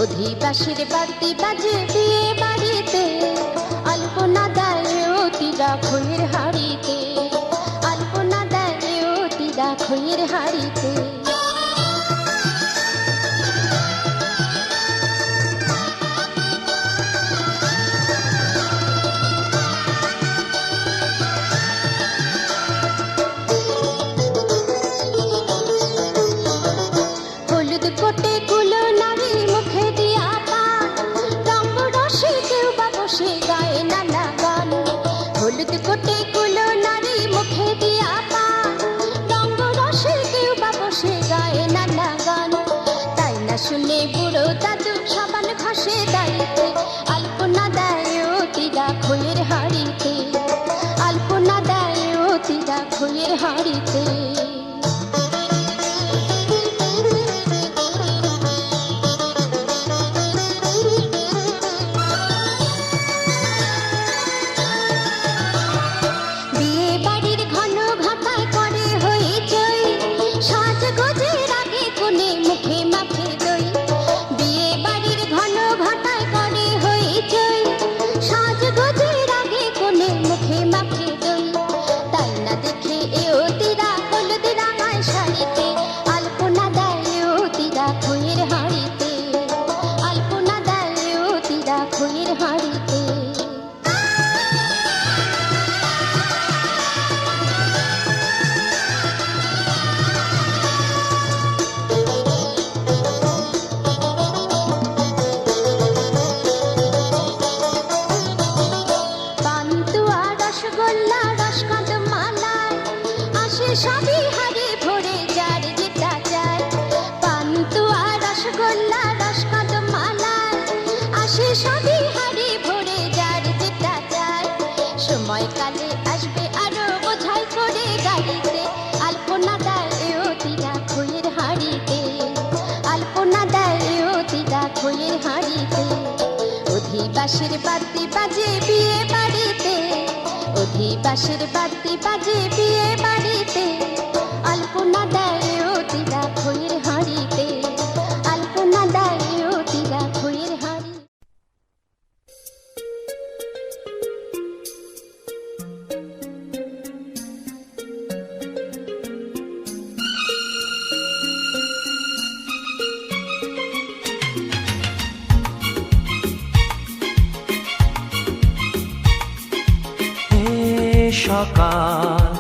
অধিবাসীর বাড়তি বাজে বিয়ে বাড়িতে, আলপনা দেয় অতিরা খইয়ের হাড়িতে, আলপনা দেয় অতিরা খইয়ের হাড়িতে। হলুদ কোটে গুলো নারী মুখে দিয়া পান, রঙ্গ রসে কেউ বা বসে গায়ে নানা গান। হলুদ কোটে গুলো নারী মুখে দিয়া পান, রঙ্গ রসে কেউ বা বসে গায়ে নানা গান। তাই না শুনে বুড়ো দাদু সাবান ঘষে দাইতে, আলপনা দেয় অতিরা খইয়ের হাড়িতে, আলপনা দেয় অতিরা খইয়ের হাড়িতে। সবই হারে ভরে যার যেটা চায়, পান্তুয়া রসগোল্লা রসকদম মালাই আসে সবই হারে ভরে যার যেটা চায়। সময়কালে আসবে আরো বোঝাই করে গাড়িতে, আলপনা দেয় অতিরা খইয়ের হাড়িতে, আলপনা দেয় অতিরা খইয়ের হাড়িতে। অধিবাসীর বাড়তি বাজে বিয়ে বাড়িতে, অধিবাসীর বাড়তি বাজে বিয়ে বাড়িতে, আলপনা দেয় অতিরা খইয়ের হাড়িতে, আলপনা দেয় অতিরা খইয়ের হাড়ি। সকাল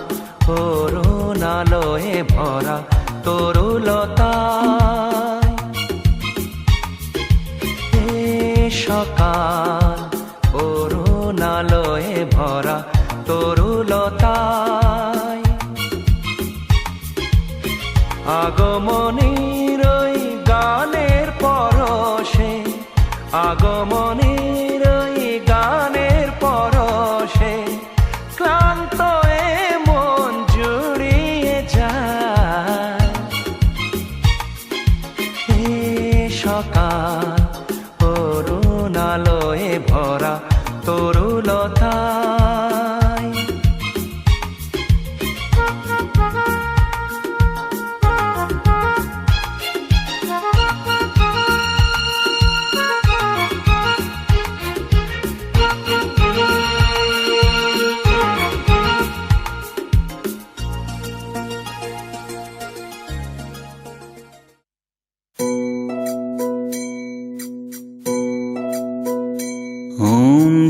করুণালয়ে ভরা তরুলতায়, সকাল করুণালয়ে ভরা তরুলতায়। আগমনীর ওই গানের পরশে, আগমনীর ওই গানের পরশে ক্লান্ত এ মন জুড়িয়ে যায়। এ সকাল করুণালয়ে ভরা তরুলতায়।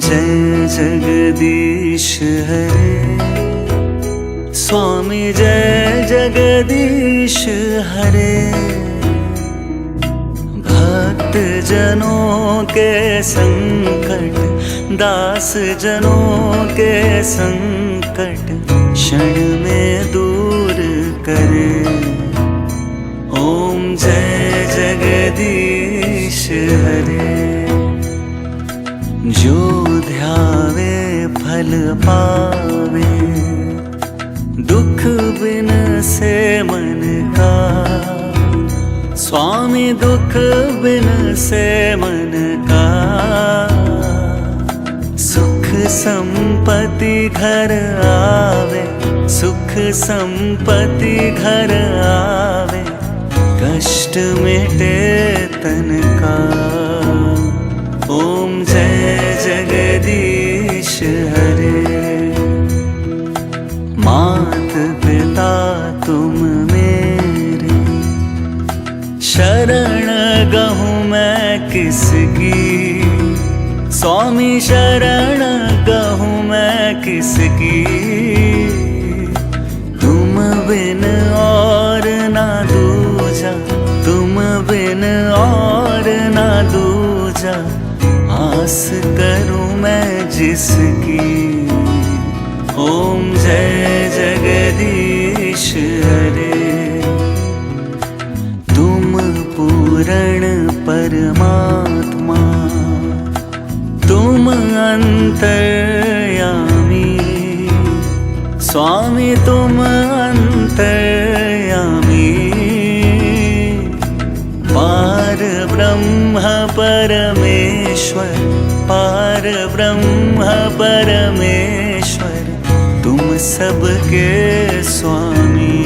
जय जगदीश हरे, स्वामी जय जगदीश हरे। भक्त जनों के संकट, दास जनों के संकट क्षण में दूर करे। ओम जय जगदीश हरे। जो ध्यावे फल पावे, दुख बिन से मन का। स्वामी दुख बिन से मन का। सुख संपत्ति घर आवे, सुख संपत्ति घर आवे। कष्ट मिटे तन का। ओम जय जगदीश हरे। मात पिता तुम मेरे, शरण गहूँ मैं किसकी। स्वामी शरण गहूँ मैं किसकी। तुम बिन और ना दूजा, तुम बिन और ना दूजा। आस करूं मैं जिसकी। ओम जय जगदीश हरे। तुम पूर्ण परमात्मा, तुम अंतर्यामी। स्वामी तुम अंतर्यामी। पार ब्रह्म परमेश्वर, पार ब्रह्म परमेश्वर। तुम सबके स्वामी।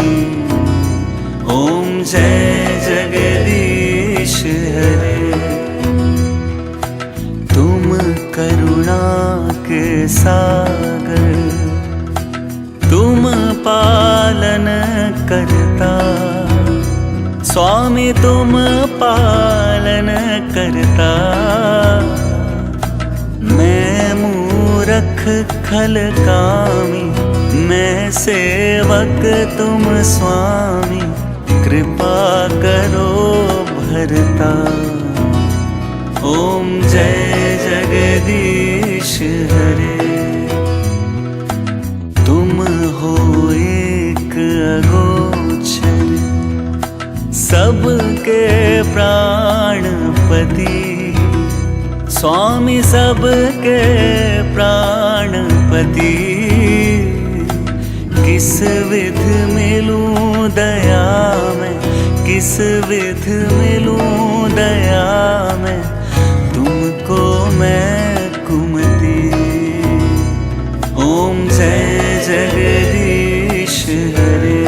ओम जय जगदीश हरे। तुम करुणा के सागर, तुम पालन करता। स्वामी तुम पालन करता। मैं मूरख खल कामी, मैं सेवक तुम स्वामी। कृपा करो भरता। ओम जय जगदीश हरे। तुम हो एक अगोचर, सबके प्राणपति। स्वामी सबके प्राणपति। किस विध मिलूं दया में, किस विध मिलूं दया में। तुमको मैं कुमति। ओम जय जगदीश हरे।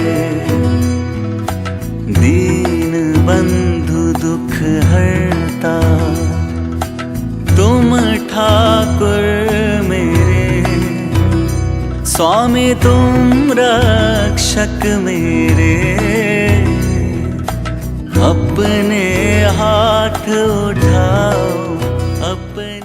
दीन बंधु दुख हरता, तुम ठाकुर मेरे। स्वामी तुम रक्षक मेरे। अपने हाथ उठाओ अपनी।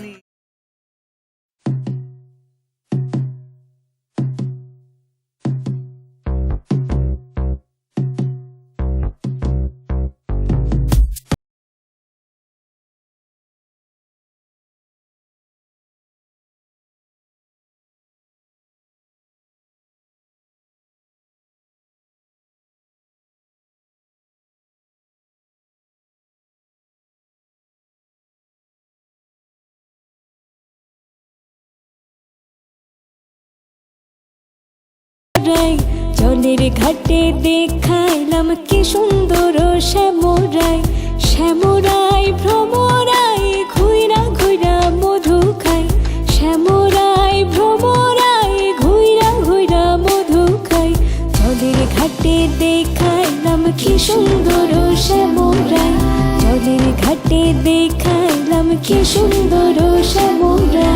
জলের ঘাটে দেখাইলাম কি সুন্দর শ্যামরাই। শ্যামরাই ভ্রমরাই ঘুইরা ঘুইরা মধু খাই। শ্যামরাই ভ্রমরাই ঘুইরা ঘুইরা মধু খাই। জলের ঘাটে দেখাইলাম কি সুন্দর শ্যামরাই। জলের ঘাটে দেখাইলাম কি সুন্দর শ্যামরাই।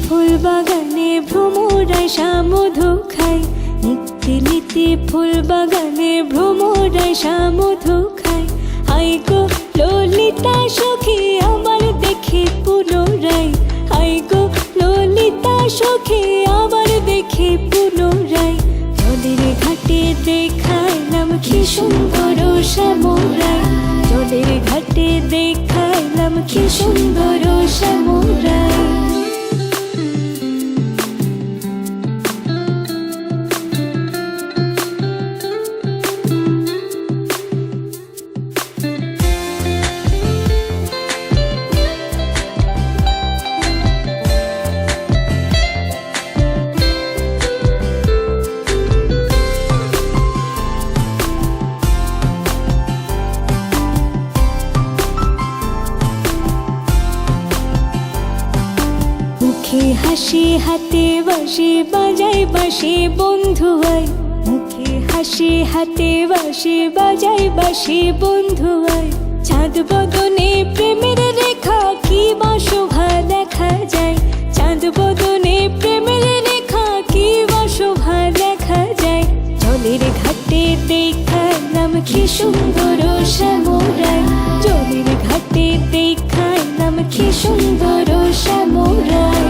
ফুল বাগানে ভ্রমরাই মধু খাই। নিত্যে নিত্যে ফুল বাগানে ভ্রমরাই মধু খাই। হাই গো ললিতা সখী আমার দেখে পুনরাই। হাই গো ললিতা সখী আমার দেখে পুনরাই। জলের ঘাটে দেখাইলাম কি সুন্দর শ্যামরাই। জলের ঘাটে দেখাইলাম কি সুন্দর শ্যামরাই। হাসি হাতে বাঁশি বাজাই বাঁশি বন্ধু আয়, মুখে হাসি হাতে বাঁশি বাজাই বাঁশি বন্ধু আয়। চাঁদ বদনে প্রেমের রেখা কি বা শোভা দেখা যায়, চাঁদ বদনে প্রেমের রেখা কি বা শোভা দেখা যায়। জলের ঘাটে দেখালাম কি সুন্দর শ্যামরায়, জলের ঘাটে দেখালাম কি সুন্দর শ্যামরায়।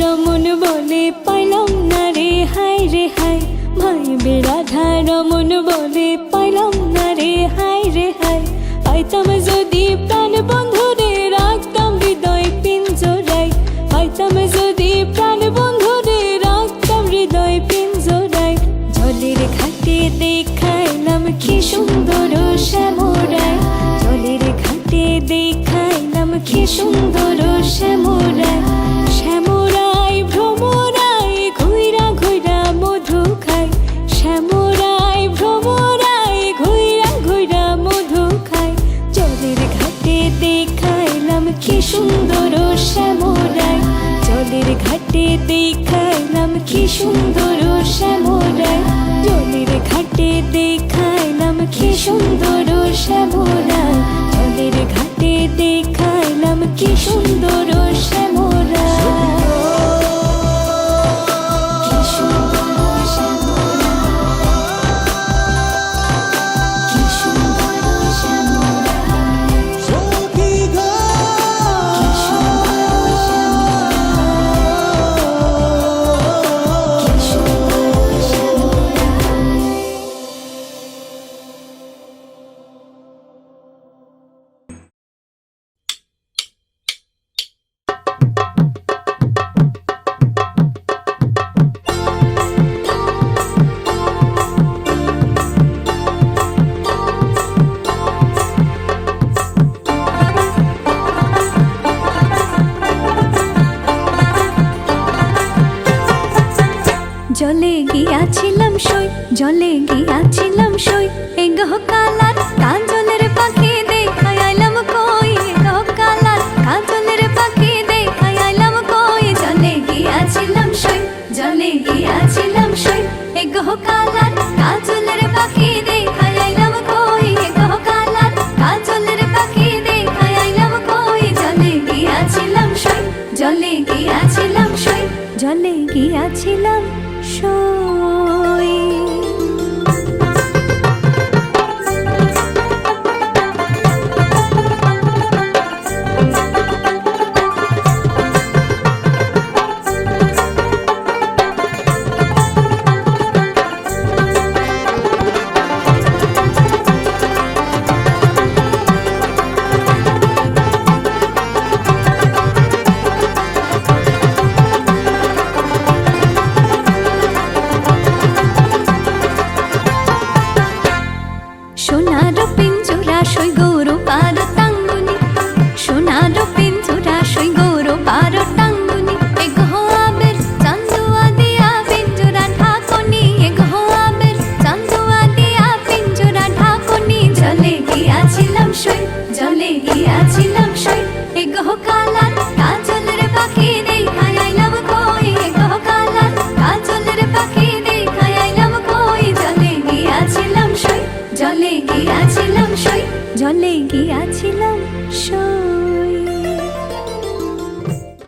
রমন বলে পাইলাম না রে হায় রে হায়, ভাই বেড়াধা রমন বলে পাইলাম না রে হায় রে হায়। পাইতাম যদি প্রাণ বন্ধু রে রাখতাম হৃদয় পিঞ্জরায়, পাইতাম যদি প্রাণ বন্ধু রে রাখতাম হৃদয় পিঞ্জরায়। জলের ঘাটে দেখাইলাম কি সুন্দর শ্যামরায়, জলের ঘাটে দেখাইলাম কি সুন্দর শ্যামরায়। শ্যামরায় ভ্রমরায় ঘুইরা ঘুইরা মধু খায়, শ্যামরায় ভ্রমরায় ঘুইরা ঘুইরা মধু খায়। জলের ঘাটে দেখাইলাম কি সুন্দর শ্যামরায়, জলের ঘাটে দেখাইলাম কি সুন্দর শ্যামরায়, জলের ঘাটে দেখাইলাম কি সুন্দর শ্যামরায়, জলের ঘাটে দেখাইলাম কি সুন্দর শ্যামরায়। জলে গিয়াছিলাম সই, জলে গিয়াছিলাম সই, এগো কালার কাজলের পাখি দেখাই আইলাম কই, এগো কালার কাজলের পাখি দেখাই আইলাম কই। জলে গিয়াছিলাম সই, জলে গিয়াছিলাম সই, এগো কালার কাজলের পাখি দেখাই আইলাম কই, এগো কালার কাজলের পাখি দেখাই আইলাম কই। জলে গিয়াছিলাম সই, জলে গিয়াছিলাম সই, জলে গিয়াছিলাম সই। সোনার পিঞ্জরা সই গৌর পার টাঙ্গুনি, সোনার পিঞ্জরা সই গৌর পার টাঙ্গুনি। এগো আবের চান্দুয়া দিয়া পিঞ্জরা ঢাকনি, এগো আবের চান্দুয়া দিয়া পিঞ্জরা ঢাকনি। জলে গিয়াছিলাম সই, জলে গিয়াছিলাম সই, এগো কালার কাজলের পাখি দেখাই আইলাম কই, এগো কালার কাজলের পাখি দেখাই আইলাম কই। জলে গিয়াছিলাম সই, জলে গিয়াছিলাম সই, জলে গিয়াছিলাম